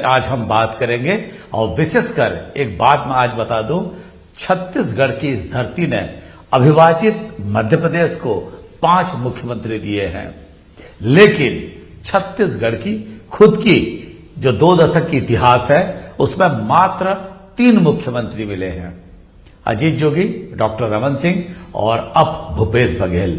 आज हम बात करेंगे और विशेषकर एक बात मैं आज बता दूं, छत्तीसगढ़ की इस धरती ने अविभाजित मध्य प्रदेश को 5 मुख्यमंत्री दिए हैं, लेकिन छत्तीसगढ़ की खुद की जो 2 दशक की इतिहास है उसमें मात्र 3 मुख्यमंत्री मिले हैं। अजीत जोगी, डॉक्टर रमन सिंह और अब भूपेश बघेल।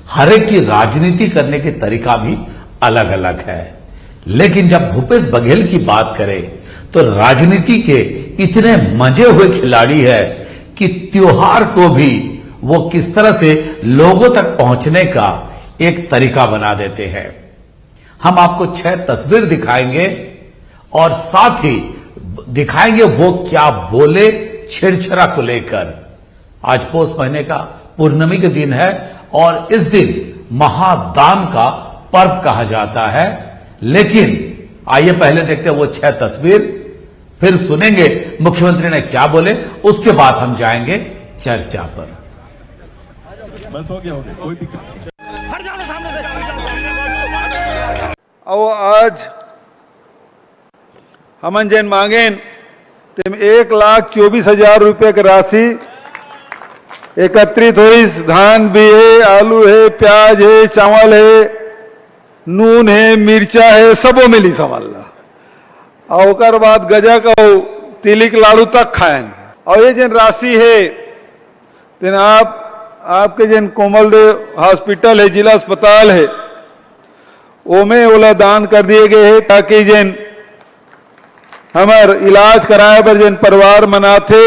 हर एक की राजनीति करने की तरीका भी अलग अलग है, लेकिन जब भूपेश बघेल की बात करें तो राजनीति के इतने मजे हुए खिलाड़ी है कि त्योहार को भी वो किस तरह से लोगों तक पहुंचने का एक तरीका बना देते हैं। हम आपको 6 तस्वीर दिखाएंगे और साथ ही दिखाएंगे वो क्या बोले छेड़छाड़ को लेकर। आज पौष महीने का पूर्णिमा के दिन है और इस दिन महादान का पर्व कहा जाता है, लेकिन आइए पहले देखते हैं वो 6 तस्वीर, फिर सुनेंगे मुख्यमंत्री ने क्या बोले, उसके बाद हम जाएंगे चर्चा पर। बस हो गया कोई दिक्कत और आज हमन जैन मांगेन तेम 1,24,000 रुपये की राशि एकत्रित हुई। धान भी है, आलू है, प्याज है, चावल है, नून है, मिर्चा है, सबो मिली समझला। और ओकर बाद गजा का तिलिक लाड़ू तक खाएन। और ये जन राशि है तेन आपके जन कोमल देव हॉस्पिटल है, जिला अस्पताल है, ओमे ओला दान कर दिए गए है ताकि जन हमार इलाज कराए पर जन परिवार मनाथे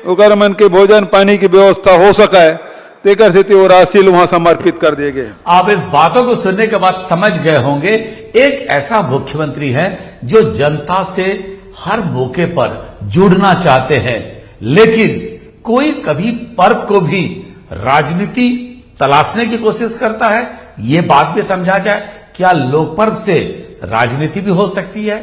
ओकर मन के भोजन पानी की व्यवस्था हो सके, तेकर से वो राशि वहां समर्पित कर दिए गए। आप इस बातों को सुनने के बाद समझ गए होंगे, एक ऐसा मुख्यमंत्री है जो जनता से हर मौके पर जुड़ना चाहते हैं, लेकिन कोई कभी पर्व को भी राजनीति तलाशने की कोशिश करता है। ये बात भी समझा जाए, क्या लोक पर्व से राजनीति भी हो सकती है,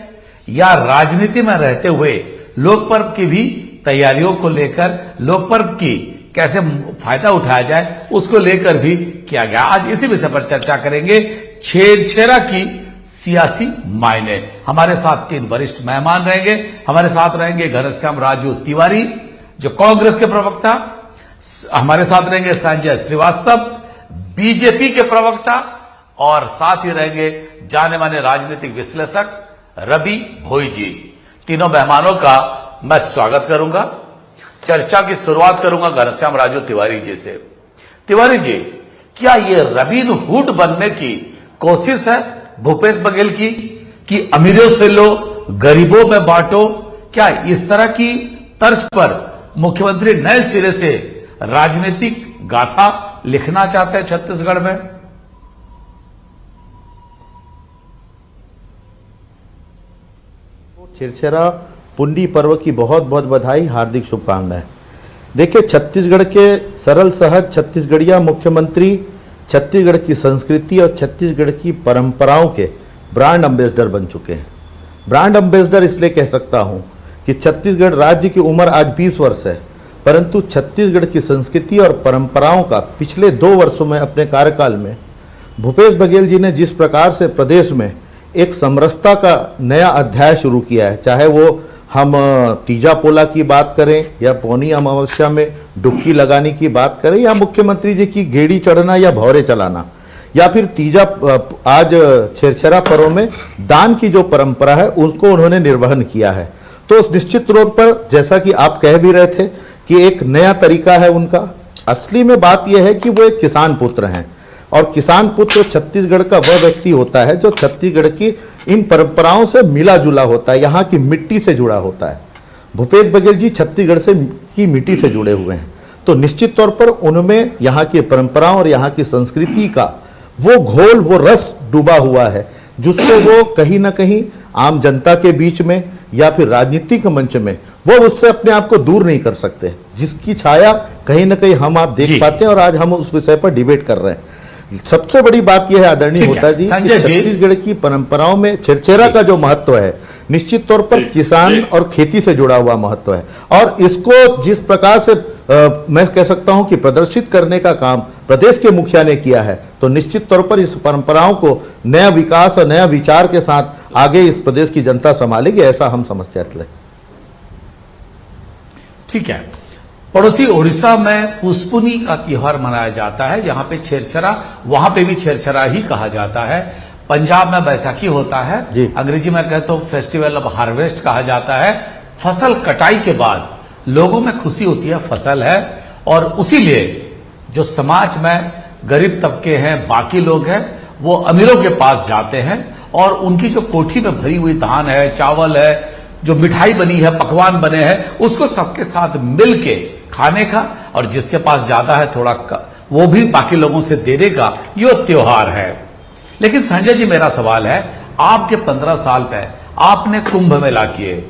या राजनीति में रहते हुए लोक पर्व की भी तैयारियों को लेकर लोक पर्व की कैसे फायदा उठाया जाए उसको लेकर भी किया गया। आज इसी विषय पर चर्चा करेंगे, छेड़छाड़ की सियासी मायने। हमारे साथ 3 वरिष्ठ मेहमान रहेंगे। हमारे साथ रहेंगे घनश्याम राजू तिवारी जो कांग्रेस के प्रवक्ता, हमारे साथ रहेंगे संजय श्रीवास्तव बीजेपी के प्रवक्ता, और साथ ही रहेंगे जाने माने राजनीतिक विश्लेषक रवि भोई जी। तीनों मेहमानों का मैं स्वागत करूंगा। चर्चा की शुरुआत करूंगा घनश्याम राजू तिवारी जी से। तिवारी जी, क्या ये रॉबिन हुड बनने की कोशिश है भूपेश बघेल की कि अमीरों से लो गरीबों में बांटो? क्या इस तरह की तर्ज पर मुख्यमंत्री नए सिरे से राजनीतिक गाथा लिखना चाहते हैं छत्तीसगढ़ में? छेड़छाड़ पुंडी पर्व की बहुत बहुत बधाई, हार्दिक शुभकामनाएं। देखिए, छत्तीसगढ़ के सरल सहज छत्तीसगढ़िया मुख्यमंत्री छत्तीसगढ़ की संस्कृति और छत्तीसगढ़ की परंपराओं के ब्रांड एम्बेसडर बन चुके हैं। ब्रांड एम्बेसडर इसलिए कह सकता हूं कि छत्तीसगढ़ राज्य की उम्र आज 20 वर्ष है, परंतु छत्तीसगढ़ की संस्कृति और परंपराओं का पिछले 2 वर्षों में अपने कार्यकाल में भूपेश बघेल जी ने जिस प्रकार से प्रदेश में एक समरसता का नया अध्याय शुरू किया है, चाहे वो हम तीजा पोला की बात करें या पौनी अमावस्या में डुबकी लगाने की बात करें, या मुख्यमंत्री जी की गेड़ी चढ़ना या भौरे चलाना, या फिर तीजा आज छेड़छाड़ पर्व में दान की जो परंपरा है उसको उन्होंने निर्वहन किया है। तो निश्चित तौर पर जैसा कि आप कह भी रहे थे कि एक नया तरीका है उनका। असली में बात यह है कि वो एक किसान पुत्र हैं, और किसान पुत्र छत्तीसगढ़ का वह व्यक्ति होता है जो छत्तीसगढ़ की इन परंपराओं से मिला जुला होता है, यहाँ की मिट्टी से जुड़ा होता है। भूपेश बघेल जी छत्तीसगढ़ से की मिट्टी से जुड़े हुए हैं, तो निश्चित तौर पर उनमें यहाँ की परंपराओं और यहाँ की संस्कृति का वो घोल, वो रस डूबा हुआ है, जिसको वो कहीं ना कहीं आम जनता के बीच में या फिर राजनीतिक मंच में वो उससे अपने आप को दूर नहीं कर सकते, जिसकी छाया कहीं ना कहीं हम आप देख पाते हैं, और आज हम उस विषय पर डिबेट कर रहे हैं। सबसे बड़ी बात यह है आदरणीय होता जी कि छत्तीसगढ़ की परंपराओं में छेड़छाड़ का जो महत्व है, निश्चित तौर पर किसान और खेती से जुड़ा हुआ महत्व है। और इसको जिस प्रकार से मैं कह सकता हूं कि प्रदर्शित करने का काम प्रदेश के मुखिया ने किया है, तो निश्चित तौर पर इस परंपराओं को नया विकास और नया विचार के साथ आगे इस प्रदेश की जनता संभालेगी, ऐसा हम समझते हैं। ठीक है। पड़ोसी उड़ीसा में पुष्पुनी का त्योहार मनाया जाता है, यहाँ पे छेरछरा, वहां पे भी छेरछरा ही कहा जाता है। पंजाब में बैसाखी होता है, अंग्रेजी में कहे तो फेस्टिवल ऑफ हार्वेस्ट कहा जाता है। फसल कटाई के बाद लोगों में खुशी होती है, फसल है, और उसीलिए जो समाज में गरीब तबके हैं, बाकी लोग हैं, वो अमीरों के पास जाते हैं और उनकी जो कोठी में भरी हुई धान है, चावल है, जो मिठाई बनी है, पकवान बने हैं, उसको सबके साथ मिलके खाने का, और जिसके पास ज्यादा है थोड़ा वो भी बाकी लोगों से देने का ये त्योहार है। लेकिन संजय जी, मेरा सवाल है, आपके 15 साल पे आपने कुंभ मेला किए,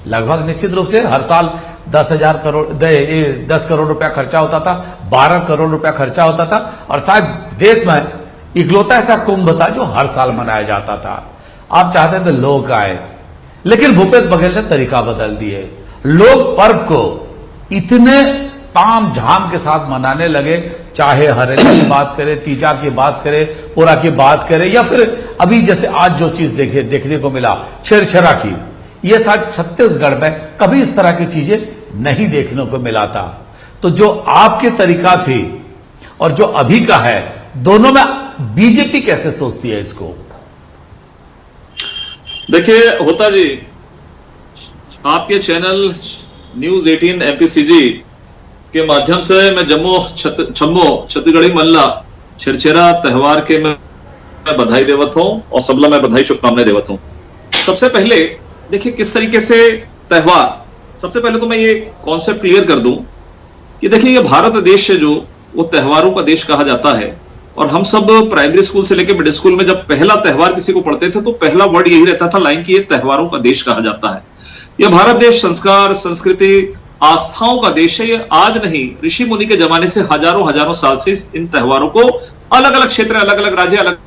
लगभग निश्चित रूप से हर साल 10 करोड़ रुपया खर्चा होता था, 12 करोड़ रुपया खर्चा होता था, और शायद देश में इकलौता ऐसा कुंभ था जो हर साल मनाया जाता था। आप चाहते थे लोग आए, लेकिन भूपेश बघेल ने तरीका बदल दिए। लोग पर्व को इतने ताम झाम के साथ मनाने लगे, चाहे हरेली की बात करें, तीजा की बात करें, पूरा की बात करें, या फिर अभी जैसे आज जो चीज देखने को मिला छेरछरा की, ये शायद छत्तीसगढ़ में कभी इस तरह की चीजें नहीं देखने को मिला था। तो जो आपके तरीका थी और जो अभी का है, दोनों में बीजेपी कैसे सोचती है इसको? देखिए होता जी, आपके चैनल न्यूज 18 एमपीसीजी के माध्यम से मैं छम्मो छत्तीसगढ़ी मल्ला छेरछेरा त्योहार के मैं बधाई देवत हूं और सबला मैं बधाई शुभकामनाएं देवत हूं। सबसे पहले देखिए किस तरीके से त्योहार, सबसे पहले तो मैं ये कॉन्सेप्ट क्लियर कर दूं कि देखिए ये भारत देश है जो वो त्योहारों का देश कहा जाता है, और हम सब प्राइमरी स्कूल से लेकर मिडिल स्कूल में जब पहला त्योहार किसी को पढ़ते थे तो पहला वर्ड यही रहता था लाइन की, ये त्योहारों का देश कहा जाता है। ये भारत देश संस्कार, संस्कृति, आस्थाओं का देश है। ये आज नहीं, ऋषि मुनि के जमाने से हजारों साल से इन त्योहारों को अलग अलग क्षेत्र, अलग अलग राज्य, अलग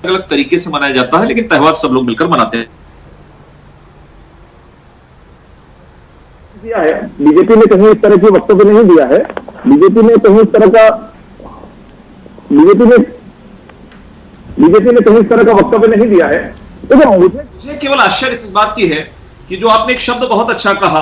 अलग तरीके से मनाया जाता है, लेकिन त्योहार सब लोग मिलकर मनाते हैं। दिया है बीजेपी ने कहीं इस तरह की वक्तव्य नहीं दिया है। बीजेपी ने कहीं इस तरह का वक्तव्य नहीं दिया है। तो मुझे केवल आश्चर्य इस बात की है कि जो आपने एक शब्द बहुत अच्छा कहा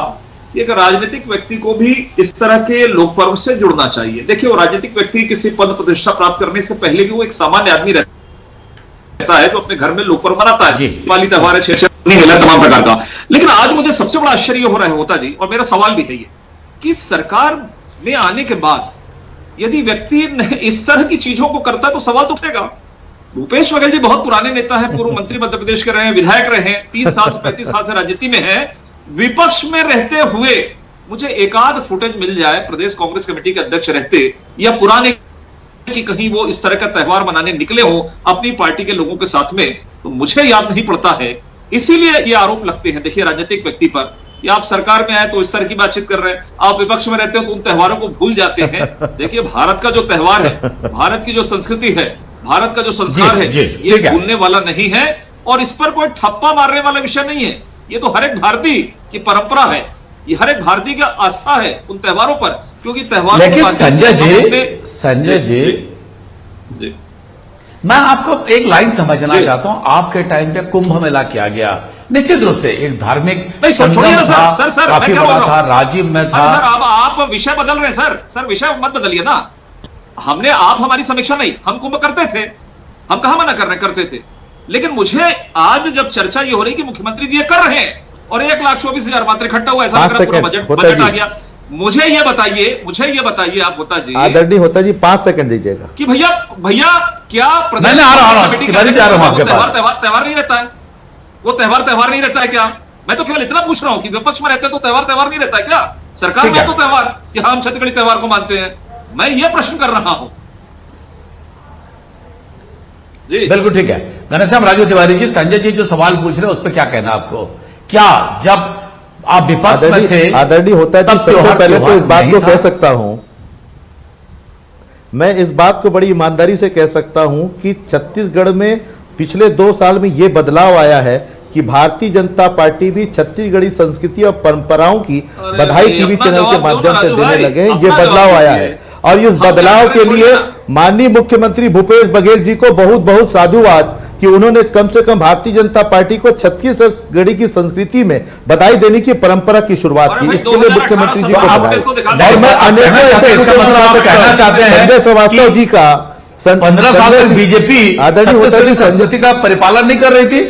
कि एक राजनीतिक व्यक्ति को भी इस तरह के लोक पर्व से जुड़ना चाहिए। देखिए, वो राजनीतिक व्यक्ति किसी पद प्रतिष्ठा प्राप्त करने से पहले भी वो एक सामान्य आदमी रहता है जो अपने घर में लोक पर्व मनाता है, दिवाली त्योहार है, छेरछेरा, तमाम प्रकार का। लेकिन आज मुझे सबसे बड़ा आश्चर्य हो रहा है होता जी, और मेरा सवाल भी है ये कि सरकार में आने के बाद यदि व्यक्ति इस तरह की चीजों को करता है तो सवाल तो उठेगा। भूपेश बघेल जी बहुत पुराने नेता हैं, पूर्व मंत्री मध्य प्रदेश के रहे हैं, विधायक रहे हैं, 30 साल से 35 साल से राजनीति में है। विपक्ष में रहते हुए मुझे एकाध फुटेज मिल जाए प्रदेश कांग्रेस कमेटी के अध्यक्ष रहते या पुराने कि कहीं वो इस तरह का त्योहार मनाने निकले हो अपनी पार्टी के लोगों के साथ में, तो मुझे याद नहीं पड़ता है। इसीलिए ये आरोप लगते हैं देखिए राजनीतिक व्यक्ति पर कि आप सरकार में आए तो इस तरह की बातचीत कर रहे हैं, आप विपक्ष में रहते हो तो उन त्योहारों को भूल जाते हैं। देखिए, भारत का जो त्योहार है, भारत की जो संस्कृति है, भारत का जो संस्कार है, ये भूलने वाला नहीं है, और इस पर कोई ठप्पा मारने वाला विषय नहीं है। ये तो हर एक भारतीय की परंपरा है, ये हर एक भारतीय का आस्था है उन त्योहारों पर, क्योंकि त्योहार। लेकिन संजय जी, मैं आपको एक लाइन समझना चाहता हूं। आपके टाइम पे कुंभ मेला किया गया, निश्चित रूप से एक धार्मिक संगम था, काफी बड़ा था, राजीव में था। सर, अब आप विषय बदल रहे हैं। सर विषय मत बदलिए ना। हमने आप हमारी समीक्षा नहीं, हम कुंभ करते थे, हम कहां मना कर रहे, करते थे। लेकिन मुझे आज जब चर्चा ये हो रही कि मुख्यमंत्री जी ये कर रहे हैं और 1,24,000 मात्र इकट्ठा हुआ, ऐसा पूरा बजट आ गया। मुझे ये बताइए आप होता जी, आदरणीय होता जी, 5 सेकंड दीजिएगा कि भैया क्या मैं आ रहा हूं त्योहार नहीं रहता है? वो त्योहार नहीं रहता है क्या? मैं तो केवल इतना पूछ रहा हूं कि विपक्ष में रहते तो त्योहार नहीं रहता है क्या? सरकार में तो त्योहार कि हम छत्तीसगढ़ी त्योहार को मानते हैं। मैं ये प्रश्न कर रहा हूं जी। बिल्कुल ठीक है। घनश्याम राजू तिवारी जी, संजय जी जो सवाल पूछ रहे हैं उस पर क्या कहना आपको? क्या जब आप विपक्ष में थे, आदरणीय होता है जी, सबसे पहले तो इस बात को कह सकता हूं, मैं इस बात को बड़ी ईमानदारी से कह सकता हूं कि छत्तीसगढ़ में पिछले 2 साल में यह बदलाव आया है कि भारतीय जनता पार्टी भी छत्तीसगढ़ी संस्कृति और परंपराओं की बधाई टीवी चैनल के माध्यम से देने लगे हैं। ये बदलाव आया है और इस बदलाव के लिए माननीय मुख्यमंत्री भूपेश बघेल जी को बहुत बहुत साधुवाद कि उन्होंने कम से कम भारतीय जनता पार्टी को छत्तीसगढ़ी की संस्कृति में बधाई देने की परंपरा की शुरुआत की। इसके लिए मुख्यमंत्री जी को बधाई। और मैं अनेकों ऐसे कहना चाहते हैं संजय श्रीवास्तव जी का 15 साल तक बीजेपी छत्तीसगढ़ी संस्कृति का परिपालन नहीं कर रही थी।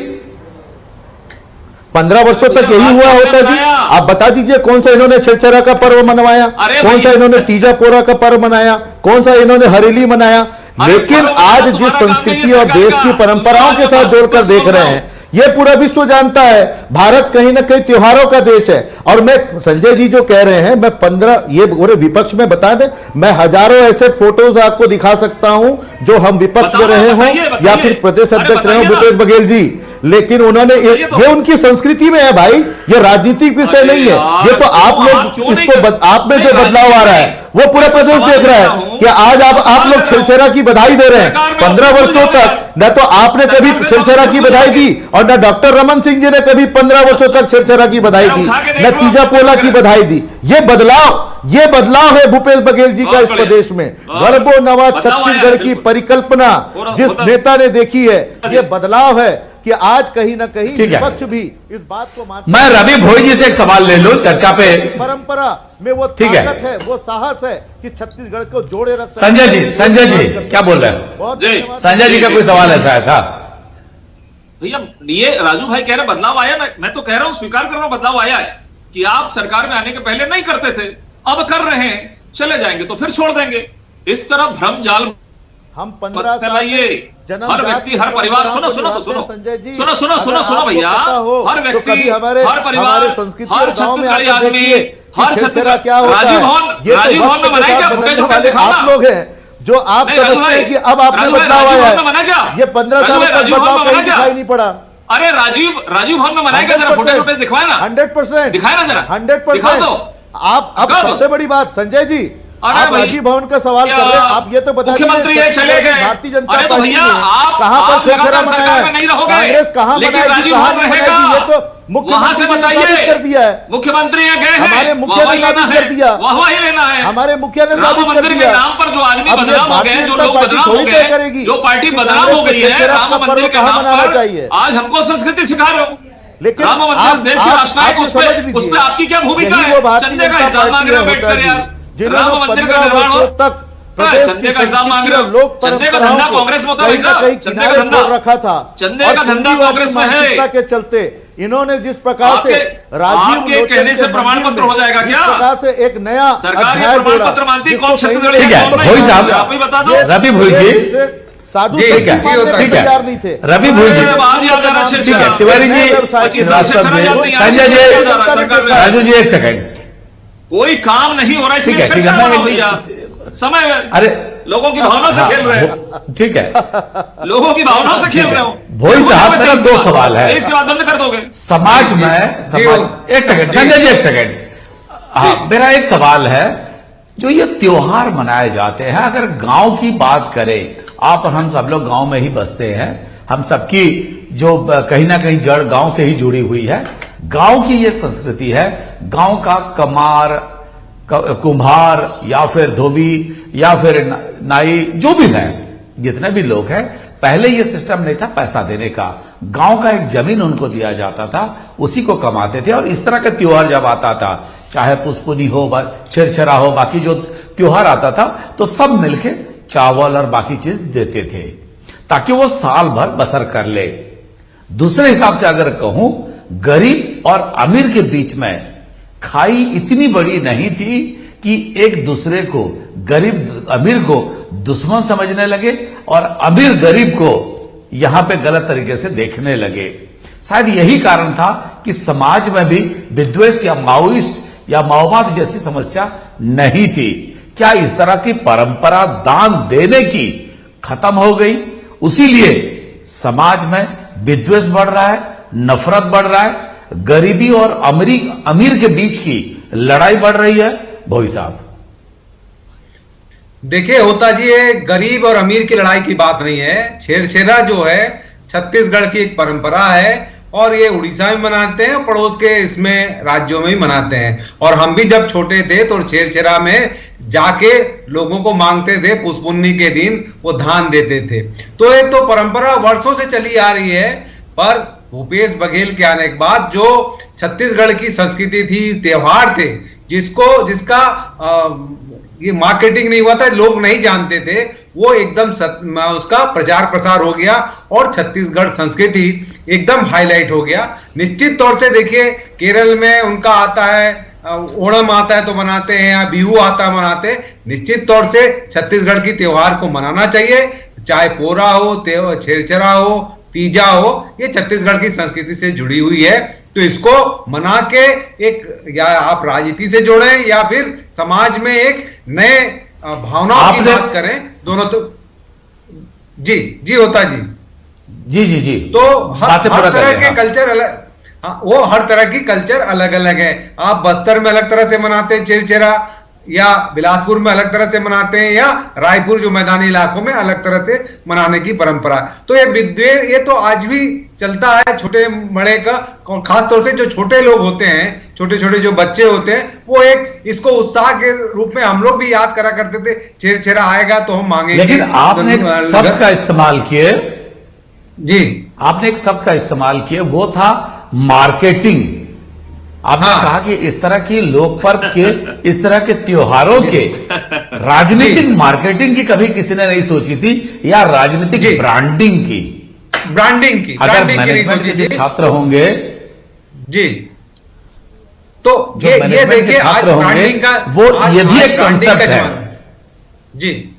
15 वर्षों तक यही हुआ होता जी। आप बता दीजिए कौन सा इन्होंने छेरछेरा का पर्व मनवाया, कौन सा इन्होंने तीजा पोरा का पर्व मनाया, कौन सा इन्होंने हरेली मनाया। लेकिन आज जिस संस्कृति और देश की परंपराओं के साथ जोड़कर देख रहे हैं, यह पूरा विश्व जानता है भारत कहीं ना कहीं त्योहारों का देश है। और मैं संजय जी जो कह रहे हैं, मैं 15 ये पूरे विपक्ष में बता दें, मैं हजारों ऐसे फोटोज आपको दिखा सकता हूं जो हम विपक्ष में रहे हों या फिर प्रदेश अध्यक्ष रहे हों भूपेश बघेल जी, लेकिन उन्होंने ये उनकी संस्कृति में है भाई, ये राजनीतिक विषय नहीं है। ये तो आप लोग इसको आप में जो बदलाव आ रहा है वो पूरा प्रदेश देख रहा है कि आज आप लोग छेरछेरा की बधाई दे रहे हैं। 15 वर्षों तक न तो आपने कभी छेरछेरा की बधाई दी और न डॉक्टर रमन सिंह जी ने कभी 15 वर्षों तक छेरछेरा की बधाई दी, न तीजा पोला की बधाई दी। ये बदलाव है भूपेश बघेल जी का इस प्रदेश में। गर्भो नवा छत्तीसगढ़ की परिकल्पना जिस नेता ने देखी है, ये बदलाव है कि आज कहीं ना कहीं विपक्ष भी इस बात को मानता है। मैं रवि भोई जी से एक सवाल ले लूं चर्चा पे। परंपरा में वो ताकत है, वो साहस है कि छत्तीसगढ़ को जोड़े रखता है। संजय जी क्या बोल रहे हैं? संजय जी का कोई सवाल ऐसा है था? भैया ये राजू भाई कह रहे बदलाव आया ना, मैं तो कह रहा हूं स्वीकार कर रहा हूं बदलाव आया है कि आप सरकार में आने के पहले नहीं करते थे, अब कर रहे हैं, चले जाएंगे तो फिर छोड़ देंगे। इस तरह भ्रम जाल हम 15 साल हर व्यक्ति हर परिवार सुनो संजय जी सुनो भैया, हर व्यक्ति कभी हमारे संस्कृति और गांव में आकर आदमी देखिए छेरछेरा क्या होता है। ये तो वक्त के साथ बदलने वाले आप लोग हैं जो आप समझते हैं कि अब आपने बदलाव आया है। ये 15 साल तक बदलाव कहीं दिखाई नहीं पड़ा। अरे राजीव भवन में मनाएगा, जरा फोटो दिखवाए ना। 100% दिखाए ना जरा, 100%। आप अब सबसे बड़ी बात संजय जी, आप राजीव भवन का सवाल कर रहे हैं, आप ये तो बता दीजिए चले गए भारतीय जनता पार्टी ने आप कहां पर छेरछेरा मनाया है, कांग्रेस कहां मनाएगी, कहां नहीं मनाएगी, ये तो मुख्यमंत्री ने साबित कर दिया है। मुख्यमंत्री गए हैं, हमारे मुखिया ने साबित कर दिया, वही लेना है। हमारे मुखिया ने साबित कर दिया। नाम पर जो आदमी बदनाम हो गए, जो लोग बदनाम हो थोड़ी तय करेगी जो पार्टी बदनाम हो गई है, राम मंदिर के नाम मनाना चाहिए। आज हमको संस्कृति सिखा रहे हो, लेकिन राम मंदिर देश के राष्ट्रनायक, उस पर आपकी क्या भूमिका है? चंदे का हिसाब मांग रहे हो बैठकर यार, जिन्होंने 15 वर्षों तक प्रदेश की संस्कृति और लोक परंपराओं को कहीं ना कहीं किनारे छोड़ रखा था और कांग्रेस के चलते इन्होंने जिस प्रकार से राजीव कहने से प्रमाण पत्र हो जाएगा क्या? जिस प्रकार से एक नया सरकार प्रमाण पत्र मानती है, कौन छत्तीसगढ़? ठीक है भोई साहब, आप ही बता दो। रवि भोई जी साधु तैयार नहीं थे। रवि भोई जी ठीक है, तिवारी जी, संजय जी, राजू जी एक सेकंड, कोई काम नहीं हो रहा है, ठीक है भैया समय अरे लोगों की भावना से खेल रहे हो। ठीक है, लोगों की भावना से खेल रहे हो। भोई साहब मेरा 2 सवाल है, इसके बाद बंद कर दोगे? समाज में एक सेकंड संजय जी, एक सेकंड, हाँ मेरा एक सवाल है, जो ये त्योहार मनाए जाते हैं, अगर गांव की बात करें, आप और हम सब लोग गांव में ही बसते हैं, हम सबकी जो कहीं ना कहीं जड़ गांव से ही जुड़ी हुई है, गांव की ये संस्कृति है, गांव का कमार, कुम्हार या फिर धोबी या फिर नाई जो भी है, जितने भी लोग हैं, पहले ये सिस्टम नहीं था पैसा देने का, गांव का एक जमीन उनको दिया जाता था, उसी को कमाते थे। और इस तरह का त्योहार जब आता था, चाहे पुष्पुनी हो, छेरछेरा हो, बाकी जो त्योहार आता था, तो सब मिलके चावल और बाकी चीज देते थे ताकि वो साल भर बसर कर ले। दूसरे हिसाब से अगर कहूं, गरीब और अमीर के बीच में खाई इतनी बड़ी नहीं थी कि एक दूसरे को, गरीब अमीर को दुश्मन समझने लगे और अमीर गरीब को यहां पे गलत तरीके से देखने लगे। शायद यही कारण था कि समाज में भी विद्वेष या माओइस्ट या माओवाद जैसी समस्या नहीं थी। क्या इस तरह की परंपरा दान देने की खत्म हो गई, उसीलिए समाज में विद्वेष बढ़ रहा है, नफरत बढ़ रहा है, गरीबी और अमीर के बीच की लड़ाई बढ़ रही है? भोई साहब देखिए होता जी, ये गरीब और अमीर की लड़ाई की बात नहीं है। छेरछेरा जो है छत्तीसगढ़ की एक परंपरा है और ये उड़ीसा में मनाते हैं, पड़ोस के इसमें राज्यों में ही मनाते हैं। और हम भी जब छोटे थे तो छेरछेरा में जाके लोगों को मांगते थे, पुष्पुन्नी के दिन वो धान देते थे। तो ये तो परंपरा वर्षों से चली आ रही है, पर भूपेश बघेल के आने के बाद जो छत्तीसगढ़ की संस्कृति थी, त्योहार थे, जिसका ये मार्केटिंग नहीं हुआ था, लोग नहीं जानते थे, वो एकदम उसका प्रचार प्रसार हो गया और छत्तीसगढ़ संस्कृति एकदम हाईलाइट हो गया। निश्चित तौर से देखिए, केरल में उनका आता है, ओणम आता है तो मनाते हैं, या बिहू आता है मनाते हैं। निश्चित तौर से छत्तीसगढ़ की त्योहार को मनाना चाहिए, चाहे पोरा हो, छेरछेरा हो, तीजा हो, ये छत्तीसगढ़ की संस्कृति से जुड़ी हुई है। तो इसको मना के एक, या आप राजनीति से जोड़ें या फिर समाज में एक नए भावनाओं की बात करें, दोनों तो जी होता जी। तो हर तरह के कल्चर अलग, वो हर तरह की कल्चर अलग अलग है। आप बस्तर में अलग तरह से मनाते हैं छेरछेरा, या बिलासपुर में अलग तरह से मनाते हैं, या रायपुर जो मैदानी इलाकों में अलग तरह से मनाने की परंपरा। तो ये तो आज भी चलता है, छोटे बड़े का, खासतौर से जो छोटे लोग होते हैं, छोटे छोटे जो बच्चे होते हैं, वो एक इसको उत्साह के रूप में हम लोग भी याद करा करते थे, छेरछेरा आएगा तो हम मांगेंगे। लेकिन आपने एक शब्द का इस्तेमाल किए जी, आपने एक शब्द का इस्तेमाल किए, वो था मार्केटिंग। आपने कहा कि इस तरह की लोक पर्व के, इस तरह के त्योहारों के राजनीतिक मार्केटिंग की कभी किसी ने नहीं सोची थी, या राजनीतिक ब्रांडिंग की। अगर मैनेजमेंट के जो छात्र होंगे जी, तो ये देखिए आज ब्रांडिंग का वो ये भी एक कॉन्सेप्ट है जी।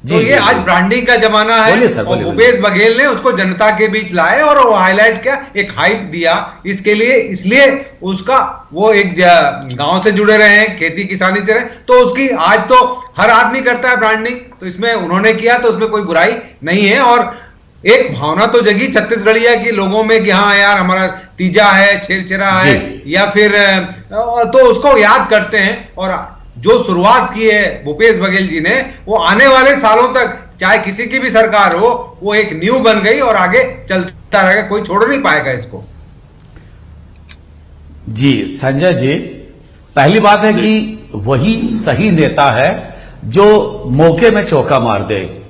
तो ये आज ब्रांडिंग का जमाना है, और भूपेश बघेल ने उसको जनता के बीच लाए और वो हाईलाइट किया, एक हाइप दिया इसके लिए, इसलिए उसका वो एक गांव से जुड़े रहे हैं, खेती किसानी से रहे, तो उसकी आज तो हर आदमी करता है ब्रांडिंग, तो इसमें उन्होंने किया तो उसमें कोई बुराई नहीं है। और एक भावना तो जगी छत्तीसगढ़िया की लोगों में कि हाँ यार हमारा तीजा है, छेरछेरा है, या फिर तो उसको याद करते हैं। और जो शुरुआत की है भूपेश बघेल जी ने, वो आने वाले सालों तक चाहे किसी की भी सरकार हो, वो एक न्यू बन गई और आगे चलता रहेगा, कोई छोड़ नहीं पाएगा इसको। जी संजय जी, पहली बात है कि वही सही नेता है जो मौके में चौका मार दे,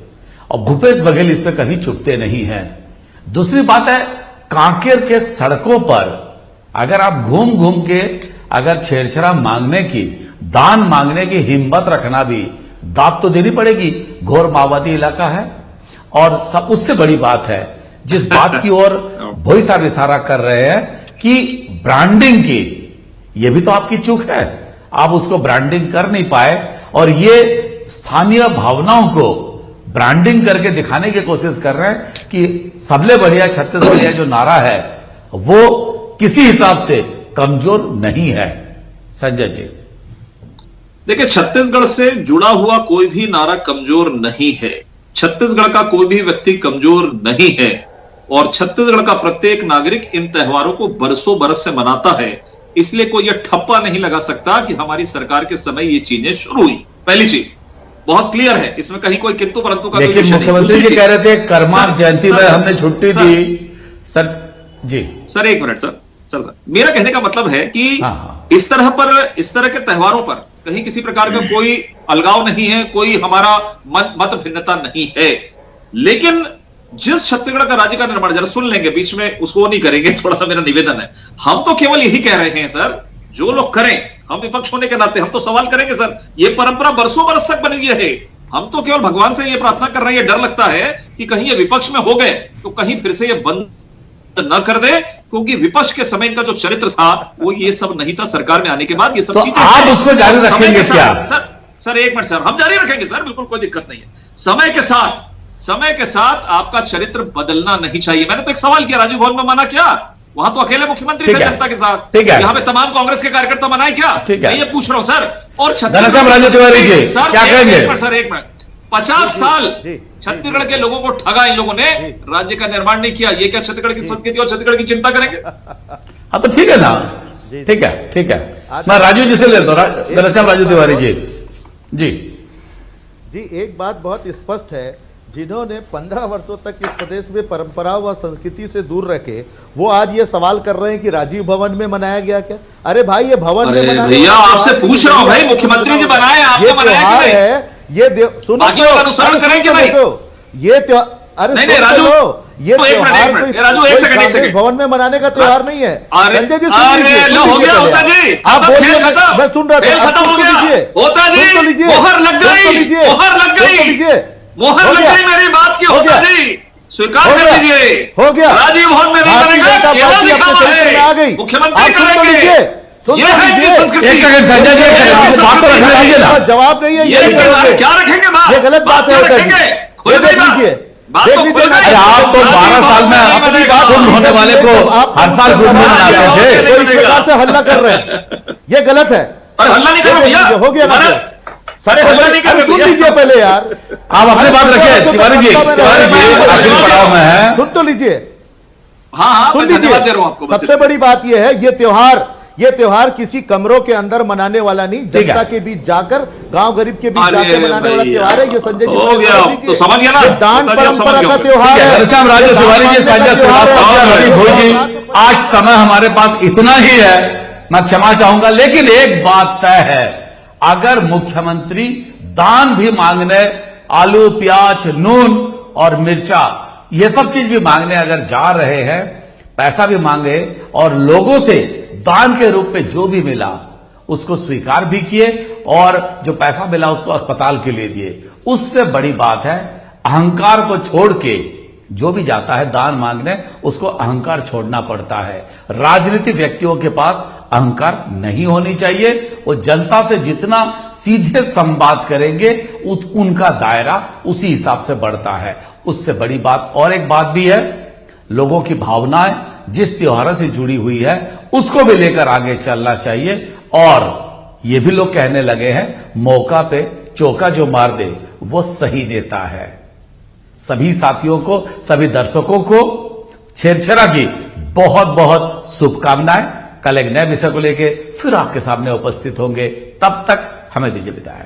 और भूपेश बघेल इस पे कभी चुकते नहीं हैं। दूसरी बात है, कांकेर के सड़कों पर अगर आप घूम घूम के अगर छेरछेरा मांगने की, दान मांगने की हिम्मत रखना, भी दाद तो देनी पड़ेगी। घोर माओवादी इलाका है, और सब उससे बड़ी बात है जिस बात की ओर भोई साहब इशारा कर रहे हैं कि ब्रांडिंग की, ये भी तो आपकी चूक है, आप उसको ब्रांडिंग कर नहीं पाए, और ये स्थानीय भावनाओं को ब्रांडिंग करके दिखाने की कोशिश कर रहे हैं कि सबले बढ़िया छत्तीसगढ़िया जो नारा है वो किसी हिसाब से कमजोर नहीं है। संजय जी देखिए, छत्तीसगढ़ से जुड़ा हुआ कोई भी नारा कमजोर नहीं है, छत्तीसगढ़ का कोई भी व्यक्ति कमजोर नहीं है, और छत्तीसगढ़ का प्रत्येक नागरिक इन त्योहारों को बरसों बरस से मनाता है। इसलिए कोई यह ठप्पा नहीं लगा सकता कि हमारी सरकार के समय ये चीजें शुरू हुई। पहली चीज बहुत क्लियर है, इसमें कहीं कोई किंतु परंतु का, लेकिन मुख्यमंत्री जी कह रहे थे करमार जयंती में हमने छुट्टी दी। सर एक मिनट सर, मेरा कहने का मतलब है कि इस तरह के त्योहारों पर कहीं किसी प्रकार का कोई अलगाव नहीं है, कोई हमारा मत भिन्नता नहीं है। लेकिन जिस छत्तीसगढ़ का राज्य का निर्माण, जरा सुन लेंगे, बीच में उसको नहीं करेंगे, थोड़ा सा मेरा निवेदन है। हम तो केवल यही कह रहे हैं सर, जो लोग करें, हम विपक्ष होने के नाते हम तो सवाल करेंगे सर, ये परंपरा बरसों बरस तक बनी रहे। हम तो केवल भगवान से ये प्रार्थना कर रहे हैं, डर लगता है कि कहीं ये विपक्ष में हो गए तो कहीं फिर से ये बंद न कर दे, क्योंकि विपक्ष के समय इनका जो चरित्र था वो ये सब नहीं था। सरकार में आने के बाद ये सब चीजें, आप उसको जारी रखेंगे क्या? सर एक मिनट सर, हम जारी रखेंगे सर, बिल्कुल कोई दिक्कत नहीं है। समय के साथ आपका चरित्र बदलना नहीं चाहिए। मैंने तो एक सवाल किया, राजीव भवन में माना क्या? वहां तो अकेले मुख्यमंत्री थे जनता के साथ, यहाँ पे तमाम कांग्रेस के कार्यकर्ता मनाए क्या? मैं ये पूछ रहा हूं सर। और क्या कहेंगे सर? एक मिनट, 50 साल छत्तीसगढ़ के लोगों को ठगा इन लोगों ने, राज्य का निर्माण नहीं किया। ये क्या छत्तीसगढ़ की संस्कृति और छत्तीसगढ़ की चिंता करेंगे? हाँ तो ठीक है ना, ठीक है। मैं राजू जी से लेता हूँ, राजू तिवारी जी। जी, एक बात बहुत स्पष्ट है, जिन्होंने 15 वर्षों तक इस प्रदेश में परंपरा व संस्कृति से दूर रखे, वो आज ये सवाल कर रहे हैं कि राजीव भवन में मनाया गया क्या? अरे भाई, ये भवन में मनाने भैया आपसे पूछ रहा हूँ भाई, मुख्यमंत्री जी बनाए, आपने बनाया कि नहीं? है ये सुनो, बाकी का अनुसरण करें कि नहीं? ये त्योहार, अरे नहीं, राजू, ये त्योहार राजू एक सेकंड भवन में मनाने का त्योहार नहीं है। संजय जी हो गया होता जी, आप बोलिए, मैं सुन रहा था, आप सुन तो लीजिए, होता जी, लीजिए, मोहर लग गई, मोहर लग गई, मोहर लग गई मेरी बात की, होता जी स्वीकार कर लीजिए, हो गया। राजीव भवन में नहीं बनेगा, केवल दिखावा है, आ गई, मुख्यमंत्री सुन करेंगे, ये है इनकी संस्कृति। एक सेकंड संजय जी, एक सेकंड, बात तो रखने दीजिए ना। जवाब नहीं है, ये क्या रखेंगे बात? ये गलत बात है, देख लीजिए, अरे आप तो 12 साल में अपनी बात होने वाले को हर साल गुड मनाते थे, तो इस प्रकार से हल्ला कर रहे हैं, ये गलत है। अरे हल्ला नहीं कर रहे भैया, हो गया ना? अरे हल्ला नहीं कर रहे, सुन लीजिए पहले यार, आप अपनी बात रखिए। तिवारी जी आखिरी पड़ाव में है, सुन तो लीजिए, हाँ सुन धन्यवाद दे लीजिए। रहा हूं आपको। सबसे बड़ी बात यह है, ये त्योहार किसी कमरों के अंदर मनाने वाला नहीं, जनता के बीच जाकर, गांव गरीब के बीच जाकर मनाने वाला त्योहार है। ये संजय जी हो गया, तो समझ गया ना, दान परंपरा का त्योहार है। घनश्याम राजू तिवारी जी, संजय श्रीवास्तव जी, रवि भोई जी, आज समय हमारे पास इतना ही है, मैं क्षमा चाहूंगा। लेकिन एक बात तय है, अगर मुख्यमंत्री दान भी मांगने, आलू प्याज नून और मिर्चा ये सब चीज भी मांगने अगर जा रहे हैं, पैसा भी मांगे और लोगों से दान के रूप में जो भी मिला उसको स्वीकार भी किए, और जो पैसा मिला उसको अस्पताल के लिए दिए। उससे बड़ी बात है, अहंकार को छोड़ के जो भी जाता है दान मांगने, उसको अहंकार छोड़ना पड़ता है। राजनीतिक व्यक्तियों के पास अहंकार नहीं होनी चाहिए। वो जनता से जितना सीधे संवाद करेंगे उनका दायरा उसी हिसाब से बढ़ता है। उससे बड़ी बात और एक बात भी है, लोगों की भावनाएं जिस त्योहारों से जुड़ी हुई है उसको भी लेकर आगे चलना चाहिए। और ये भी लोग कहने लगे हैं, मौका पे चौका जो मार दे वो सही नेता है। सभी साथियों को, सभी दर्शकों को छेरछेरा की बहुत बहुत शुभकामनाएं। कल एक नए विषय को लेकर फिर आपके सामने उपस्थित होंगे, तब तक हमें दीजिए विदाई।